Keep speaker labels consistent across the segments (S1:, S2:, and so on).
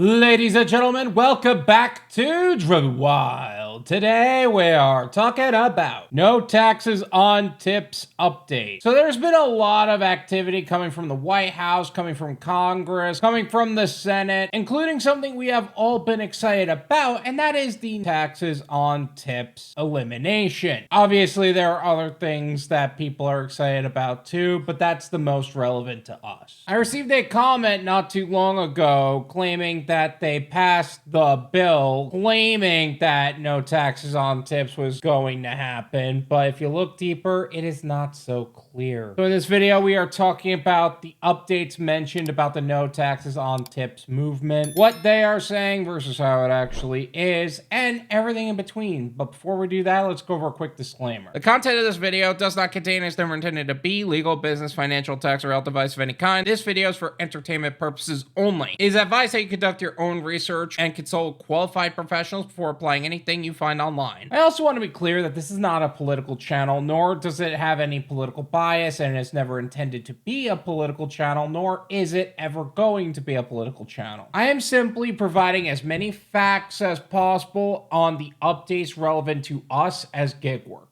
S1: Ladies and gentlemen, welcome back to Driven Wyld. Today we are talking about no taxes on tips update. So there's been a lot of activity coming from the White House, coming from Congress, coming from the Senate, including something we have all been excited about, and that is the taxes on tips elimination. Obviously, there are other things that people are excited about too, but that's the most relevant to us. I received a comment not too long ago claiming that they passed the bill claiming that no taxes on tips was going to happen, but if you look deeper, it is not so clear. So in this video, we are talking about the updates mentioned about the no taxes on tips movement, what they are saying versus how it actually is, and everything in between. But before we do that, let's go over a quick disclaimer. The content of this video does not contain, is never intended to be, legal, business, financial, tax, or health advice of any kind. This video is for entertainment purposes only. It is advised that you conduct your own research and consult qualified professionals before applying anything you find online. I also want to be clear that this is not a political channel, nor does it have any political bias, and it's never intended to be a political channel, nor is it ever going to be a political channel. I am simply providing as many facts as possible on the updates relevant to us as gig workers.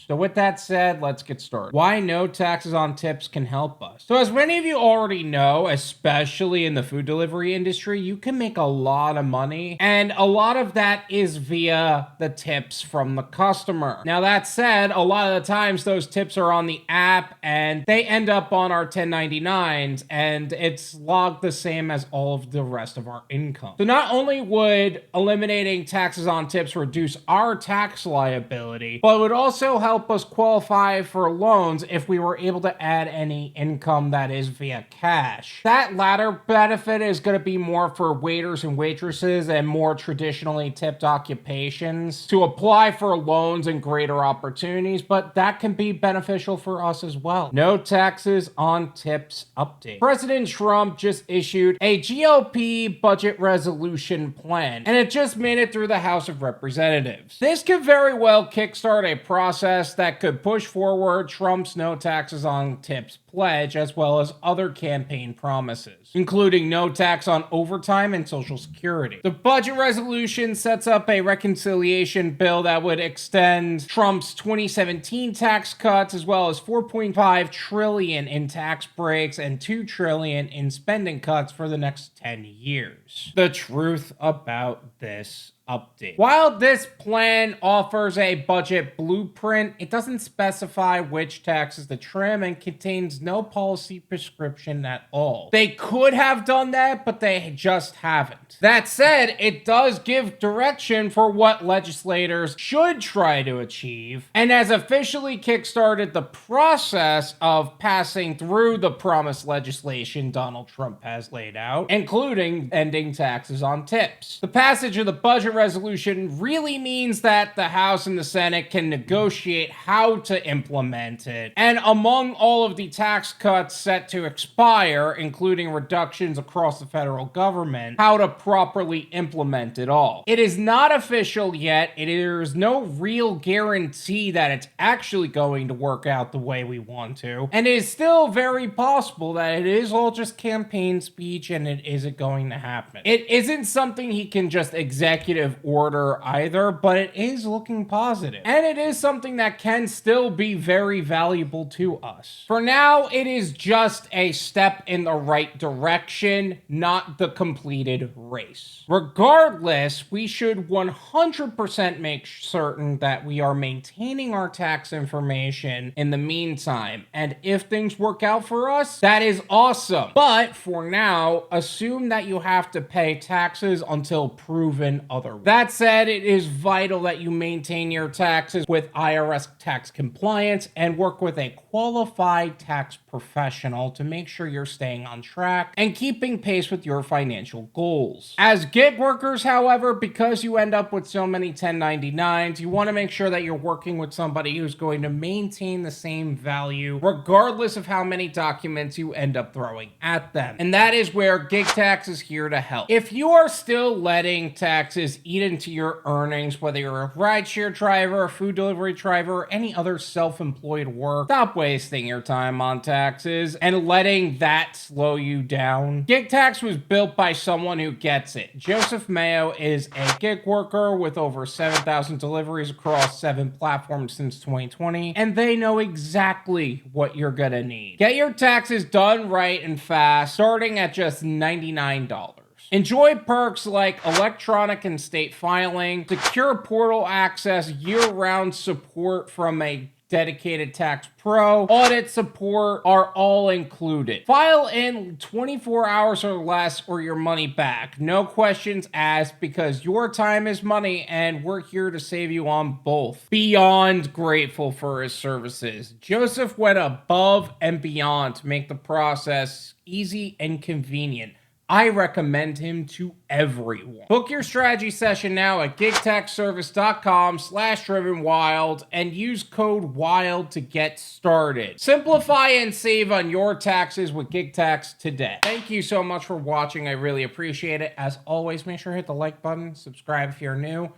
S1: So with that said, let's get started. Why no taxes on tips can help us. So as many of you already know, especially in the food delivery industry, you can make a lot of money, and a lot of that is via the tips from the customer. Now that said, a lot of the times those tips are on the app and they end up on our 1099s, and it's logged the same as all of the rest of our income. So not only would eliminating taxes on tips reduce our tax liability, but it would also help us qualify for loans if we were able to add any income that is via cash. That latter benefit is going to be more for waiters and waitresses and more traditionally tipped occupations to apply for loans and greater opportunities, but that can be beneficial for us as well. No taxes on tips update. President Trump just issued a GOP budget resolution plan, and it just made it through the House of Representatives. This could very well kickstart a process that could push forward Trump's no taxes on tips pledge, as well as other campaign promises, including no tax on overtime and Social Security. The budget resolution sets up a reconciliation bill that would extend Trump's 2017 tax cuts, as well as $4.5 trillion in tax breaks and $2 trillion in spending cuts for the next 10 years. The truth about this update. While this plan offers a budget blueprint, it doesn't specify which taxes to trim and contains no policy prescription at all. They could have done that, but they just haven't. That said, it does give direction for what legislators should try to achieve, and has officially kickstarted the process of passing through the promised legislation Donald Trump has laid out, including ending taxes on tips. The passage of the budget resolution really means that the House and the Senate can negotiate how to implement it, and among all of the tax cuts set to expire, including reductions across the federal government, how to properly implement it all. It is not official yet. There's no real guarantee that it's actually going to work out the way we want to, and it is still very possible that it is all just campaign speech and it isn't going to happen. It isn't something he can just executive order either, but it is looking positive, and it is something that can still be very valuable to us. For now, it is just a step in the right direction, not the completed race. Regardless, we should 100% make certain that we are maintaining our tax information in the meantime, and if things work out for us, that is awesome. But for now, assume that you have to pay taxes until proven otherwise. That said, it is vital that you maintain your taxes with IRS tax compliance and work with a qualified tax professional to make sure you're staying on track and keeping pace with your financial goals. As gig workers, however, because you end up with so many 1099s, you want to make sure that you're working with somebody who's going to maintain the same value regardless of how many documents you end up throwing at them. And that is where GigTax is here to help. If you are still letting taxes eat into your earnings, whether you're a rideshare driver, a food delivery driver, or any other self-employed work, stop wasting your time on taxes and letting that slow you down. GigTax was built by someone who gets it. Joseph Mayo is a gig worker with over 7,000 deliveries across 7 platforms since 2020, and they know exactly what you're gonna need. Get your taxes done right and fast, starting at just $99. Enjoy perks like electronic and state filing, secure portal access, year-round support from a dedicated tax pro, audit support are all included. File in 24 hours or less or your money back. No questions asked because your time is money and we're here to save you on both. Beyond grateful for his services. Joseph went above and beyond to make the process easy and convenient. I recommend him to everyone. Book your strategy session now at gigtaxservice.com/drivenwyld and use code WYLD to get started. Simplify and save on your taxes with GigTax today. Thank you so much for watching. I really appreciate it. As always, make sure to hit the like button, subscribe if you're new,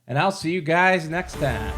S1: and I'll see you guys next time.